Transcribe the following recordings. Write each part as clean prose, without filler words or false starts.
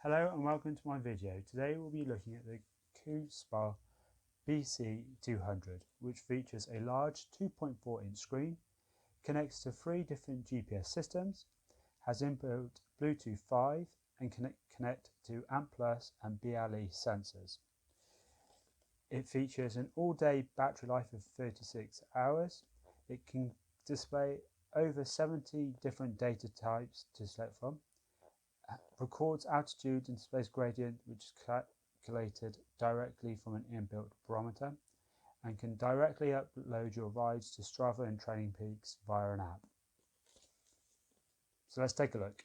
Hello and welcome to my video. Today we'll be looking at the Coospo BC200, which features a large 2.4-inch screen, connects to 3 different GPS systems, has inbuilt Bluetooth 5 and can connect to ANT+ and BLE sensors. It features an all-day battery life of 36 hours. It can display over 70 different data types to select from. Records altitude and displays gradient, which is calculated directly from an inbuilt barometer, and can directly upload your rides to Strava and Training Peaks via an app. So let's take a look.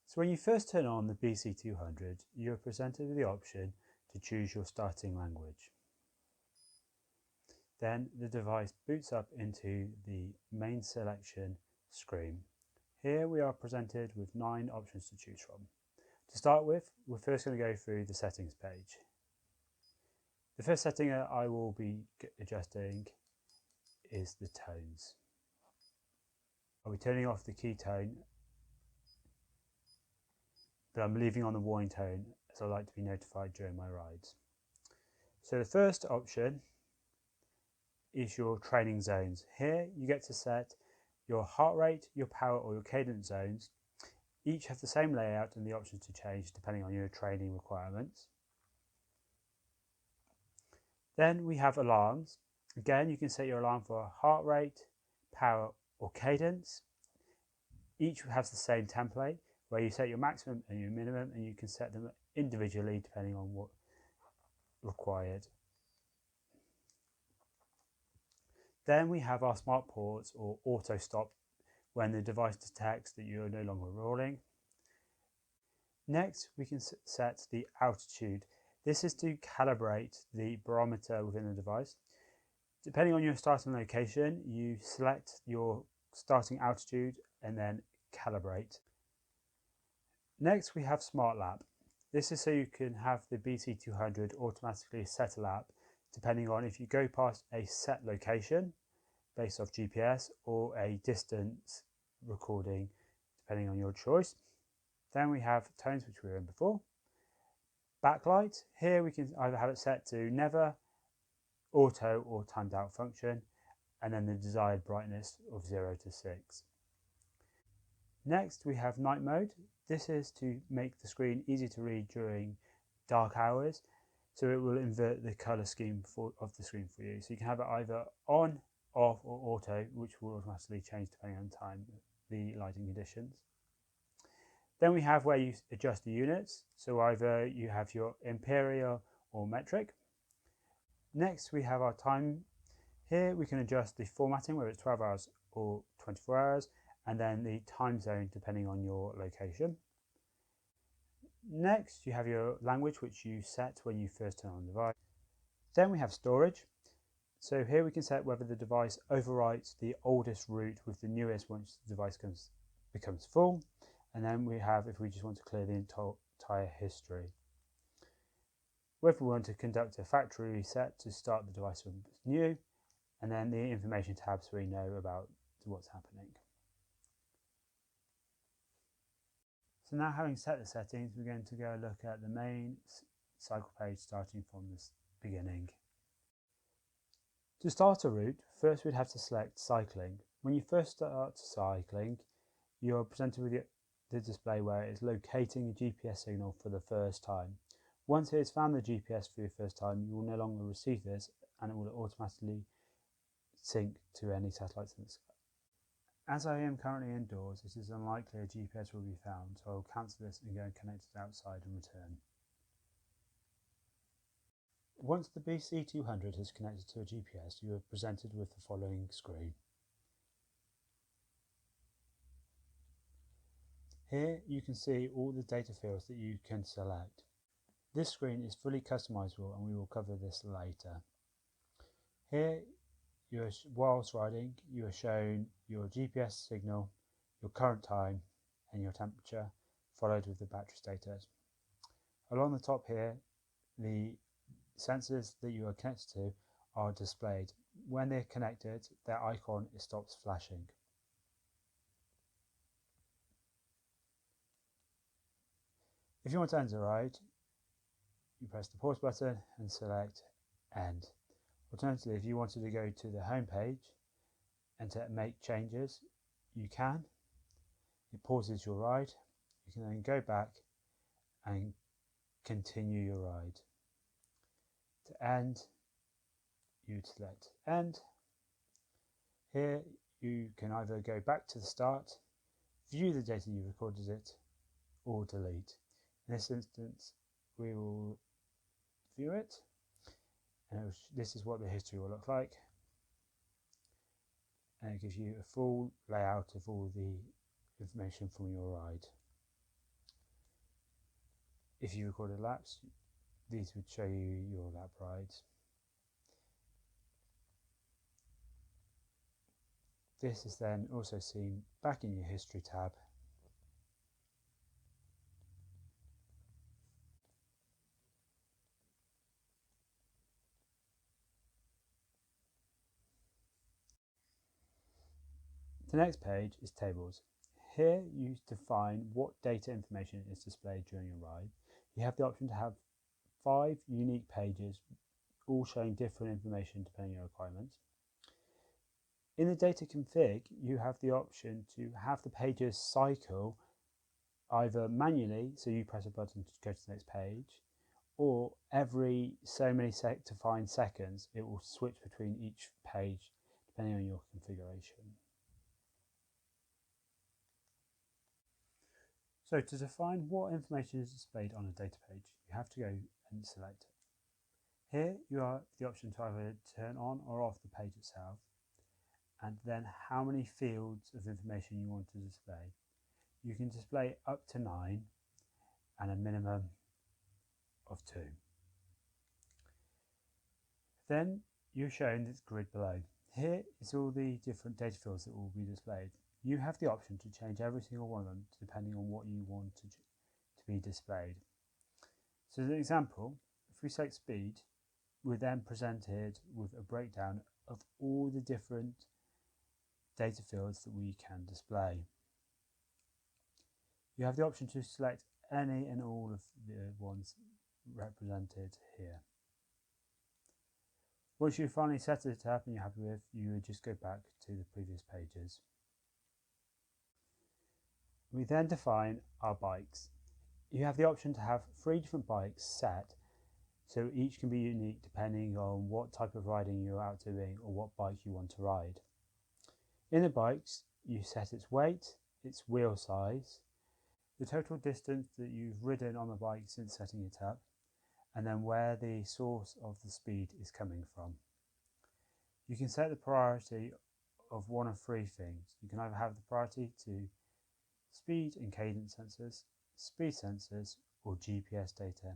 So when you first turn on the BC200, you are presented with the option to choose your starting language. Then the device boots up into the main selection screen. Here we are presented with 9 options to choose from. To start with, we're first going to go through the settings page. The first setting that I will be adjusting is the tones. I'll be turning off the key tone, but I'm leaving on the warning tone as I like to be notified during my rides. So the first option is your training zones. Here you get to set your heart rate, your power or your cadence zones. Each have the same layout and the options to change depending on your training requirements. Then we have alarms. Again, you can set your alarm for heart rate, power or cadence. Each has the same template where you set your maximum and your minimum, and you can set them individually depending on what required. Then we have our smart pause or auto stop when the device detects that you are no longer rolling. Next, we can set the altitude. This is to calibrate the barometer within the device. Depending on your starting location, you select your starting altitude and then calibrate. Next, we have Smart Lap. This is so you can have the BC200 automatically set a lap depending on if you go past a set location based off GPS or a distance recording depending on your choice. Then we have tones, which we were in before. Backlight, here we can either have it set to never, auto or timed out function, and then the desired brightness of 0 to 6. Next we have night mode. This is to make the screen easy to read during dark hours, so it will invert the colour scheme of the screen for you. So you can have it either on, off or auto, which will automatically change depending on time, the lighting conditions. Then we have where you adjust the units, so either you have your imperial or metric. Next we have our time. Here we can adjust the formatting, whether it's 12 hours or 24 hours, and then the time zone depending on your location. Next you have your language, which you set when you first turn on the device. Then we have storage. So here we can set whether the device overwrites the oldest route with the newest once the device becomes full. And then we have if we just want to clear the entire history. Whether we want to conduct a factory reset to start the device when it's new, and then the information tab so we know about what's happening. So now, having set the settings, we're going to go look at the main cycle page starting from the beginning. To start a route, first we'd have to select cycling. When you first start cycling, you're presented with the display where it is locating a GPS signal for the first time. Once it has found the GPS for your first time, you will no longer receive this and it will automatically sync to any satellites in the sky. As I am currently indoors, it is unlikely a GPS will be found, so I will cancel this and go and connect it outside and return. Once the BC200 is connected to a GPS, you are presented with the following screen. Here you can see all the data fields that you can select. This screen is fully customizable and we will cover this later. Here, whilst riding, you are shown your GPS signal, your current time and your temperature, followed with the battery status. Along the top here, the sensors that you are connected to are displayed. When they're connected, their icon stops flashing. If you want to end the ride, you press the pause button and select end. Alternatively, if you wanted to go to the home page and to make changes, you can. It pauses your ride. You can then go back and continue your ride. To end, you'd select end. Here you can either go back to the start, view the data you recorded it, or delete. In this instance, we will view it, and this is what the history will look like. And it gives you a full layout of all the information from your ride. If you recorded laps, these would show you your lap rides. This is then also seen back in your history tab. The next page is tables. Here you define what data information is displayed during your ride. You have the option to have 5 unique pages, all showing different information depending on your requirements. In the data config, you have the option to have the pages cycle either manually, so you press a button to go to the next page, or every so many defined seconds, it will switch between each page depending on your configuration. So to define what information is displayed on a data page, you have to go and select it. Here you have the option to either turn on or off the page itself, and then how many fields of information you want to display. You can display up to 9 and a minimum of 2. Then you're shown this grid below. Here is all the different data fields that will be displayed. You have the option to change every single one of them depending on what you want to be displayed. So as an example, if we select speed, we're then presented with a breakdown of all the different data fields that we can display. You have the option to select any and all of the ones represented here. Once you've finally set it up and you're happy with, you would just go back to the previous pages. We then define our bikes. You have the option to have 3 different bikes set, so each can be unique depending on what type of riding you're out doing or what bike you want to ride. In the bikes, you set its weight, its wheel size, the total distance that you've ridden on the bike since setting it up, and then where the source of the speed is coming from. You can set the priority of one of 3 things. You can either have the priority to speed and cadence sensors, speed sensors, or GPS data.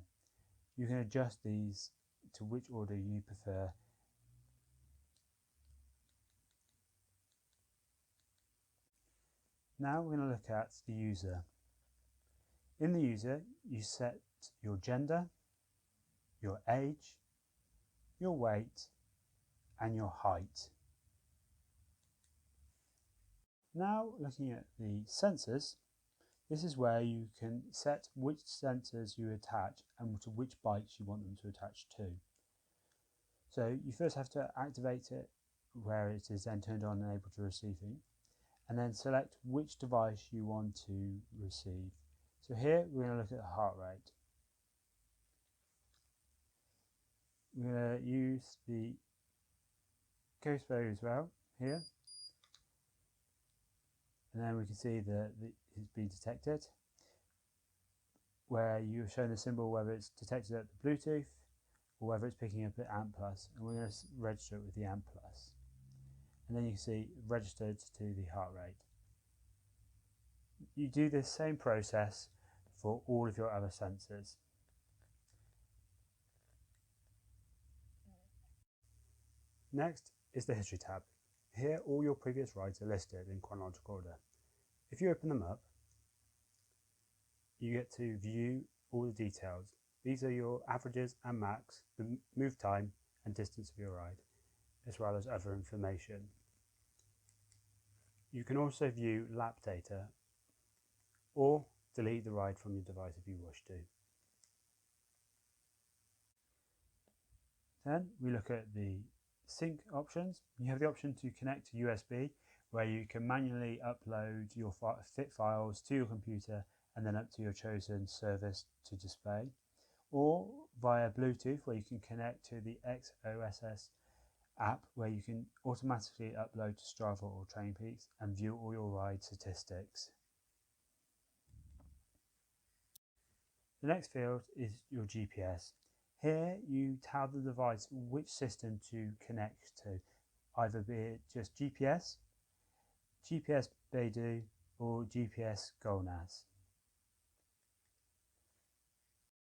You can adjust these to which order you prefer. Now we're going to look at the user. In the user, you set your gender, your age, your weight, and your height. Now looking at the sensors, this is where you can set which sensors you attach and to which bikes you want them to attach to. So you first have to activate it where it is then turned on and able to receiving, and then select which device you want to receive. So here we're going to look at the heart rate. We're going to use the Coospo as well here, and then we can see that it's been detected, where you're shown the symbol whether it's detected at the Bluetooth or whether it's picking up at ANT+, and we're going to register it with the ANT+. And then you can see registered to the heart rate. You do this same process for all of your other sensors. Next is the history tab. Here all your previous rides are listed in chronological order. If you open them up, you get to view all the details. These are your averages and max, the move time and distance of your ride, as well as other information. You can also view lap data, or delete the ride from your device if you wish to. Then we look at the sync options. You have the option to connect to USB, where you can manually upload your fit files to your computer and then up to your chosen service to display, or via Bluetooth, where you can connect to the XOSS app, where you can automatically upload to Strava or TrainPeaks and view all your ride statistics. The next field is your GPS. Here you tell the device which system to connect to, either be it just GPS, GPS Beidou, or GPS GLONASS.